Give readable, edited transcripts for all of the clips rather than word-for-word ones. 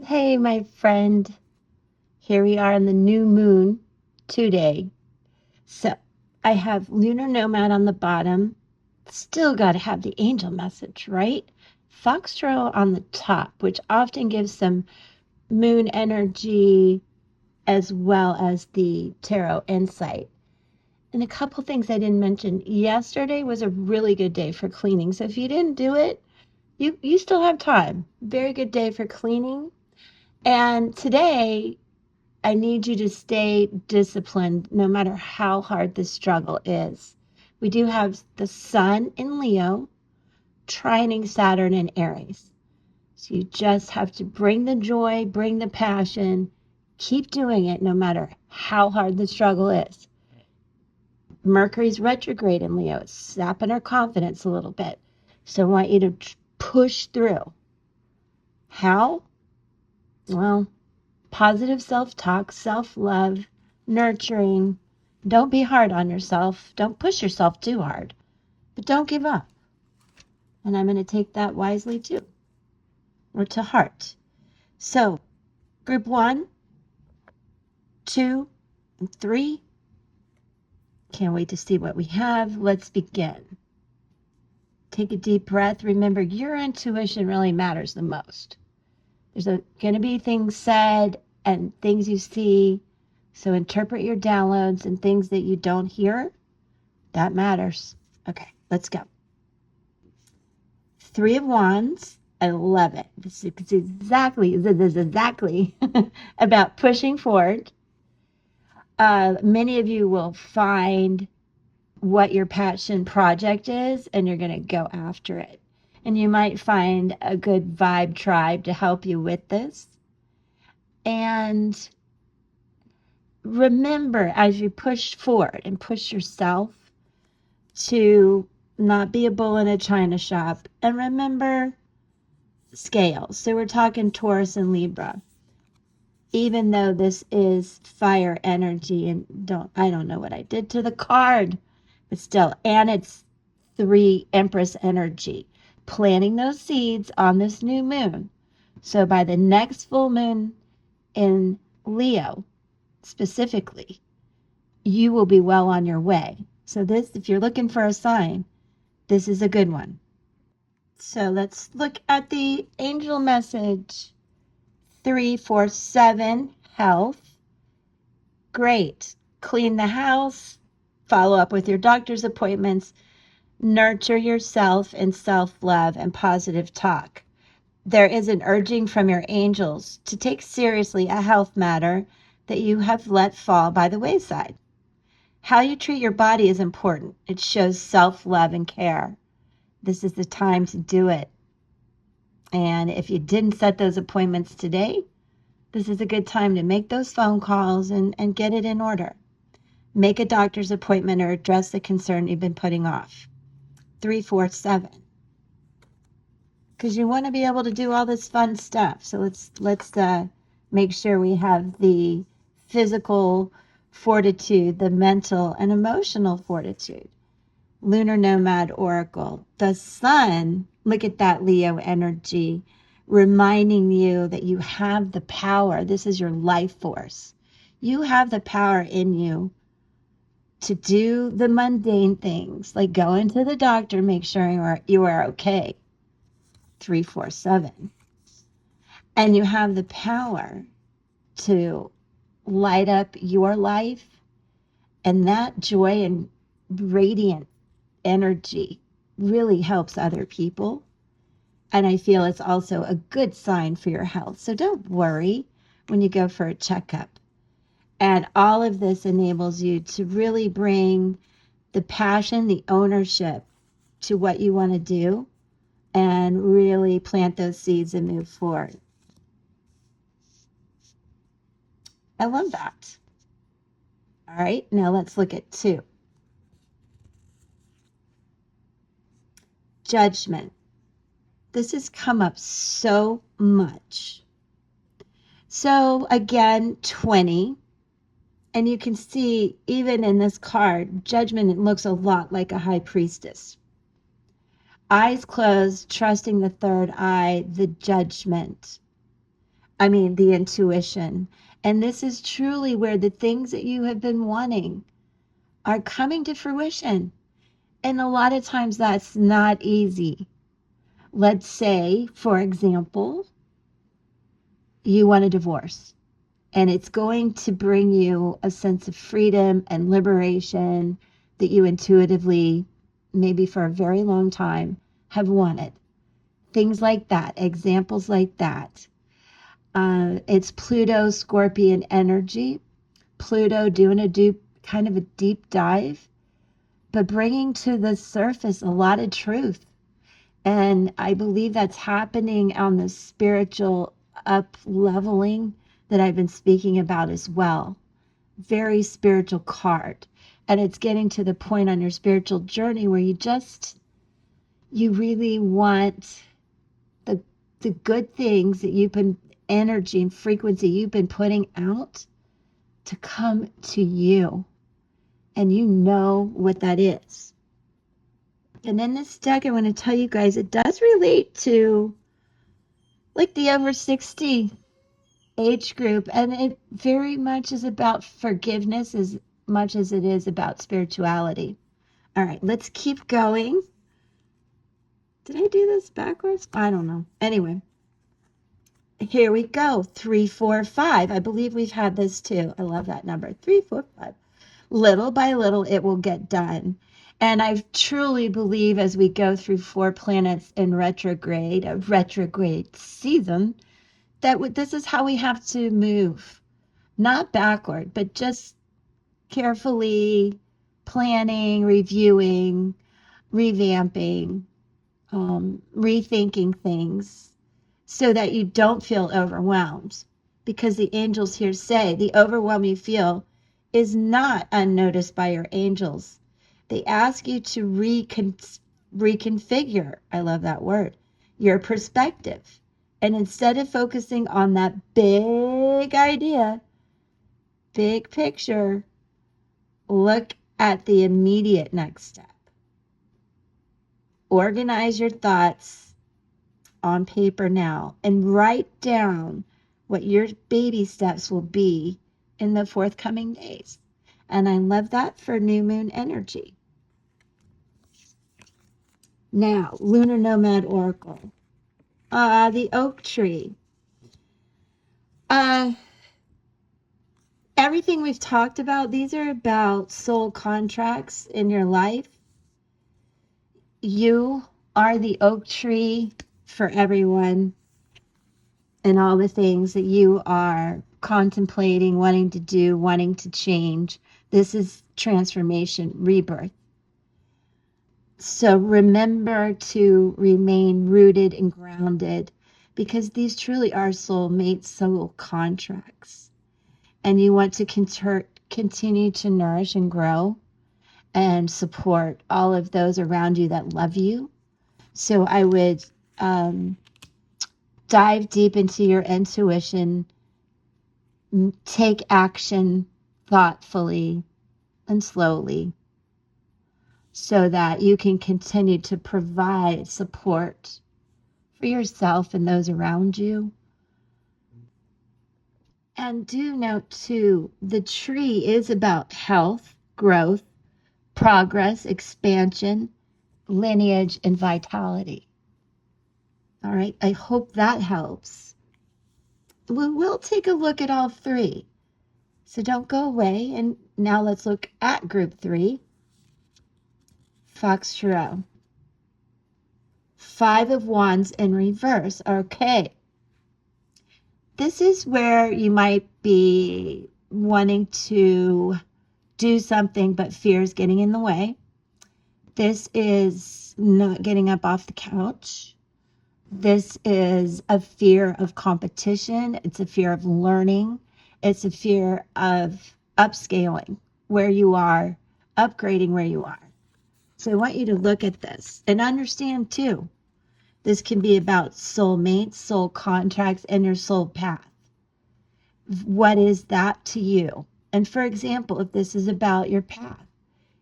Hey, my friend. Here we are on the new moon today. So I have Lunar Nomad on the bottom. Still got to have the angel message, right? Foxtrot on the top, which often gives some moon energy as well as the tarot insight. And a couple things I didn't mention. Yesterday was a really good day for cleaning. So if you didn't do it, you still have time. Very good day for cleaning. And today I need you to stay disciplined no matter how hard the struggle is. We do have the sun in Leo, trining Saturn in Aries. So you just have to bring the joy, bring the passion, keep doing it no matter how hard the struggle is. Mercury's retrograde in Leo. It's sapping our confidence a little bit. So I want you to push through. How? Well, positive self-talk, self-love, nurturing. Don't be hard on yourself. Don't push yourself too hard, but don't give up. And I'm going to take that wisely too, or to heart. So, group 1, 2, and 3. Can't wait to see what we have. Let's begin. Take a deep breath. Remember, your intuition really matters the most. There's going to be things said and things you see. So interpret your downloads and things that you don't hear. That matters. Okay, let's go. 3 of Wands. I love it. This is exactly about pushing forward. Many of you will find what your passion project is, and you're going to go after it. And you might find a good vibe tribe to help you with this. And remember, as you push forward and push yourself to not be a bull in a china shop, and remember scales. So we're talking Taurus and Libra. Even though this is fire energy, and I don't know what I did to the card, but still, and it's 3 Empress energy, planting those seeds on this new moon. So by the next full moon in Leo, specifically, you will be well on your way. So this, if you're looking for a sign, this is a good one. So let's look at the angel message. 347, health. Great. Clean the house, follow up with your doctor's appointments, nurture yourself in self-love and positive talk. There is an urging from your angels to take seriously a health matter that you have let fall by the wayside. How you treat your body is important. It shows self-love and care. This is the time to do it. And if you didn't set those appointments today, this is a good time to make those phone calls and get it in order. Make a doctor's appointment or address the concern you've been putting off. 347. Because you want to be able to do all this fun stuff. So let's make sure we have the physical fortitude, the mental and emotional fortitude. Lunar Nomad Oracle. The sun, look at that Leo energy, reminding you that you have the power. This is your life force. You have the power in you to do the mundane things, like going to the doctor, make sure you are okay. 347. And you have the power to light up your life, and that joy and radiant energy really helps other people. And I feel it's also a good sign for your health. So don't worry when you go for a checkup. And all of this enables you to really bring the passion, the ownership to what you want to do, and really plant those seeds and move forward. I love that. All right, now let's look at 2. Judgment. This has come up so much. So again, 20. And you can see, even in this card, judgment, it looks a lot like a high priestess. Eyes closed, trusting the third eye, the judgment. the intuition. And this is truly where the things that you have been wanting are coming to fruition. And a lot of times that's not easy. Let's say, for example, you want a divorce, and it's going to bring you a sense of freedom and liberation that you intuitively, maybe for a very long time, have wanted. Things like that, examples like that. It's Pluto Scorpion energy. Pluto doing kind of a deep dive, but bringing to the surface a lot of truth. And I believe that's happening on the spiritual up leveling that I've been speaking about as well. Very spiritual card. And it's getting to the point on your spiritual journey where you really want the good things that you've been, energy and frequency you've been putting out to come to you. And you know what that is. And in this deck, I want to tell you guys, it does relate to like the over 60 age group. And it very much is about forgiveness as much as it is about spirituality. All right, let's keep going. Did I do this backwards? I don't know. Anyway, here we go. 3, 4, 5. I believe we've had this too. I love that number. 3, 4, 5. Little by little, it will get done. And I truly believe as we go through 4 planets in retrograde, a retrograde season, that this is how we have to move. Not backward, but just carefully planning, reviewing, revamping, rethinking things so that you don't feel overwhelmed. Because the angels here say the overwhelm you feel is not unnoticed by your angels. They ask you to reconfigure, I love that word, your perspective. And instead of focusing on that big idea, big picture, look at the immediate next step. Organize your thoughts on paper now and write down what your baby steps will be in the forthcoming days. And I love that for new moon energy. Now, Lunar Nomad Oracle. The oak tree. Everything we've talked about, these are about soul contracts in your life. You are the oak tree for everyone and all the things that you are contemplating, wanting to do, wanting to change. This is transformation, rebirth. So remember to remain rooted and grounded because these truly are soulmates, soul contracts. And you want to continue to nourish and grow and support all of those around you that love you. So I would dive deep into your intuition, take action thoughtfully and slowly so that you can continue to provide support for yourself and those around you. And do note too, the tree is about health, growth, progress, expansion, lineage, and vitality. All right, I hope that helps. We'll take a look at all 3. So don't go away. And now let's look at group 3. Foxtrot. 5 of Wands in reverse. Okay. This is where you might be wanting to do something, but fear is getting in the way. This is not getting up off the couch. This is a fear of competition. It's a fear of learning. It's a fear of upscaling where you are, upgrading where you are. So I want you to look at this and understand too, this can be about soulmates, soul contracts, and your soul path. What is that to you? And for example, if this is about your path,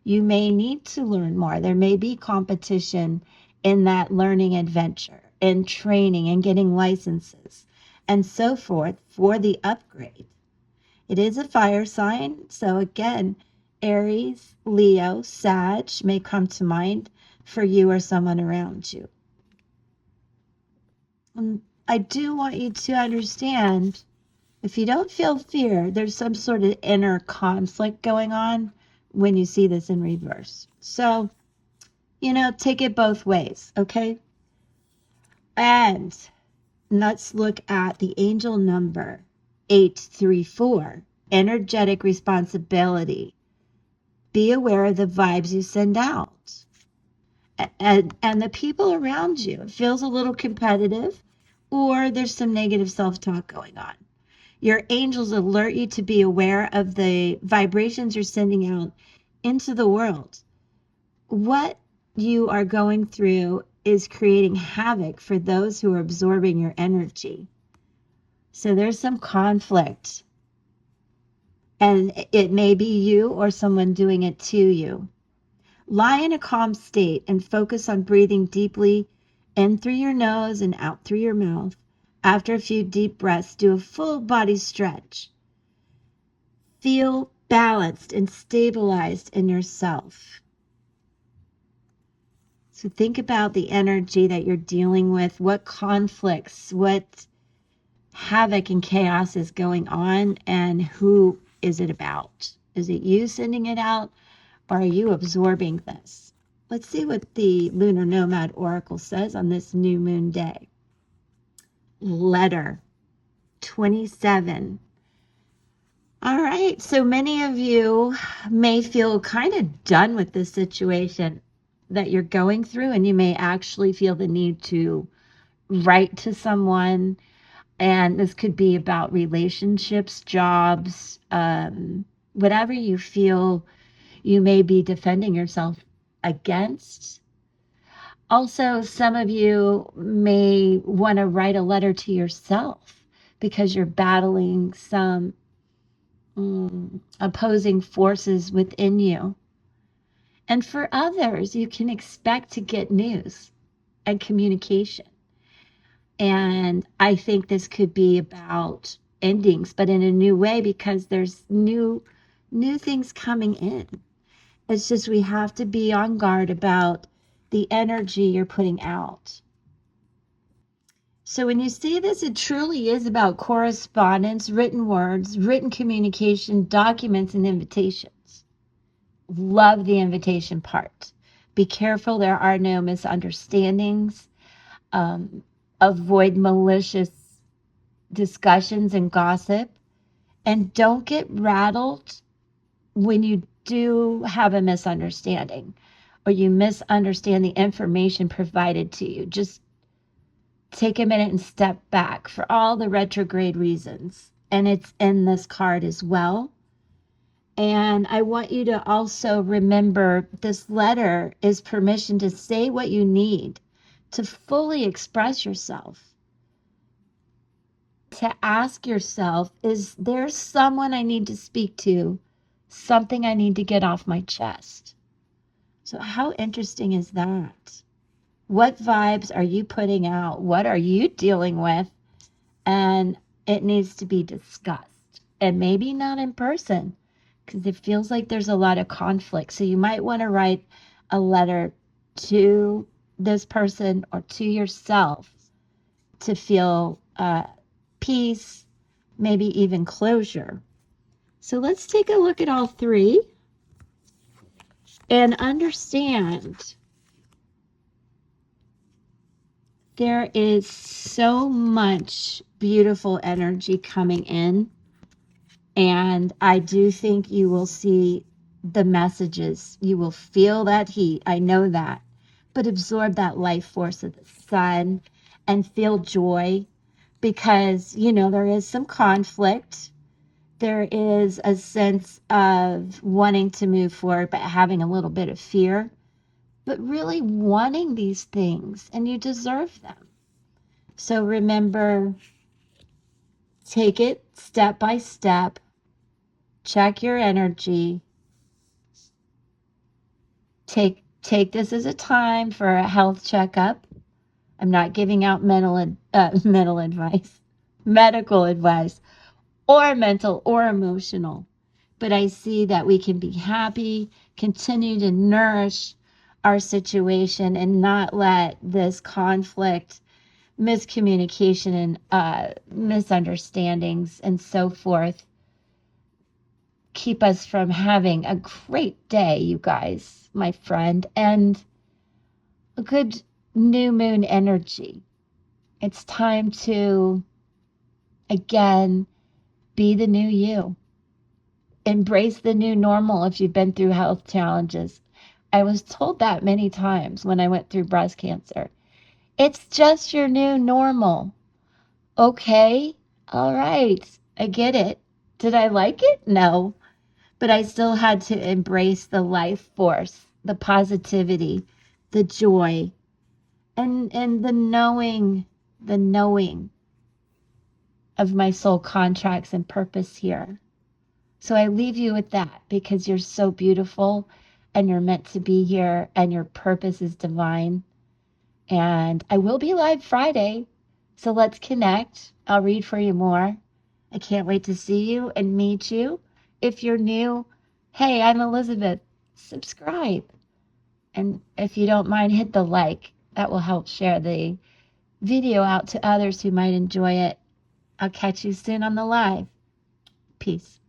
you may need to learn more. There may be competition in that learning adventure and training and getting licenses and so forth for the upgrade. It is a fire sign, so again, Aries, Leo, Sag may come to mind for you or someone around you. And I do want you to understand, if you don't feel fear, there's some sort of inner conflict going on when you see this in reverse. So, take it both ways, okay? And let's look at the angel number 834, energetic responsibility. Be aware of the vibes you send out and the people around you. It feels a little competitive, or there's some negative self-talk going on. Your angels alert you to be aware of the vibrations you're sending out into the world. What you are going through is creating havoc for those who are absorbing your energy. So there's some conflict, and it may be you or someone doing it to you. Lie in a calm state and focus on breathing deeply in through your nose and out through your mouth. After a few deep breaths, do a full body stretch. Feel balanced and stabilized in yourself. So think about the energy that you're dealing with, what conflicts, what havoc and chaos is going on, and who is it about? Is it you sending it out, or are you absorbing this? Let's see what the Lunar Nomad Oracle says on this new moon day. Letter 27. All right, so many of you may feel kind of done with this situation that you're going through, and you may actually feel the need to write to someone. And this could be about relationships, jobs, whatever you feel you may be defending yourself against. Also, some of you may want to write a letter to yourself because you're battling some opposing forces within you. And for others, you can expect to get news and communication. And I think this could be about endings, but in a new way, because there's new things coming in. It's just we have to be on guard about the energy you're putting out. So when you see this, it truly is about correspondence, written words, written communication, documents, and invitations. Love the invitation part. Be careful there are no misunderstandings. Avoid malicious discussions and gossip. And don't get rattled when you do have a misunderstanding or you misunderstand the information provided to you. Just take a minute and step back for all the retrograde reasons. And it's in this card as well. And I want you to also remember this letter is permission to say what you need, to fully express yourself, to ask yourself, is there someone I need to speak to, something I need to get off my chest? So how interesting is that? What vibes are you putting out? What are you dealing with? And it needs to be discussed, and maybe not in person, because it feels like there's a lot of conflict. So you might want to write a letter to this person or to yourself to feel peace, maybe even closure. So let's take a look at all three and understand there is so much beautiful energy coming in. And I do think you will see the messages. You will feel that heat. I know that. But absorb that life force of the sun and feel joy, because, there is some conflict. There is a sense of wanting to move forward, but having a little bit of fear, but really wanting these things, and you deserve them. So remember, take it step by step. Check your energy. Take this as a time for a health checkup. I'm not giving out mental advice, medical advice or mental or emotional. But I see that we can be happy, continue to nourish our situation, and not let this conflict, miscommunication, and misunderstandings and so forth keep us from having a great day, you guys, my friend, and a good new moon energy. It's time to, again, be the new you. Embrace the new normal if you've been through health challenges. I was told that many times when I went through breast cancer. It's just your new normal. Okay, all right, I get it. Did I like it? No. But I still had to embrace the life force, the positivity, the joy, and the knowing of my soul contracts and purpose here. So I leave you with that because you're so beautiful and you're meant to be here and your purpose is divine. And I will be live Friday. So let's connect. I'll read for you more. I can't wait to see you and meet you. If you're new, hey, I'm Elizabeth. Subscribe. And if you don't mind, hit the like. That will help share the video out to others who might enjoy it. I'll catch you soon on the live. Peace.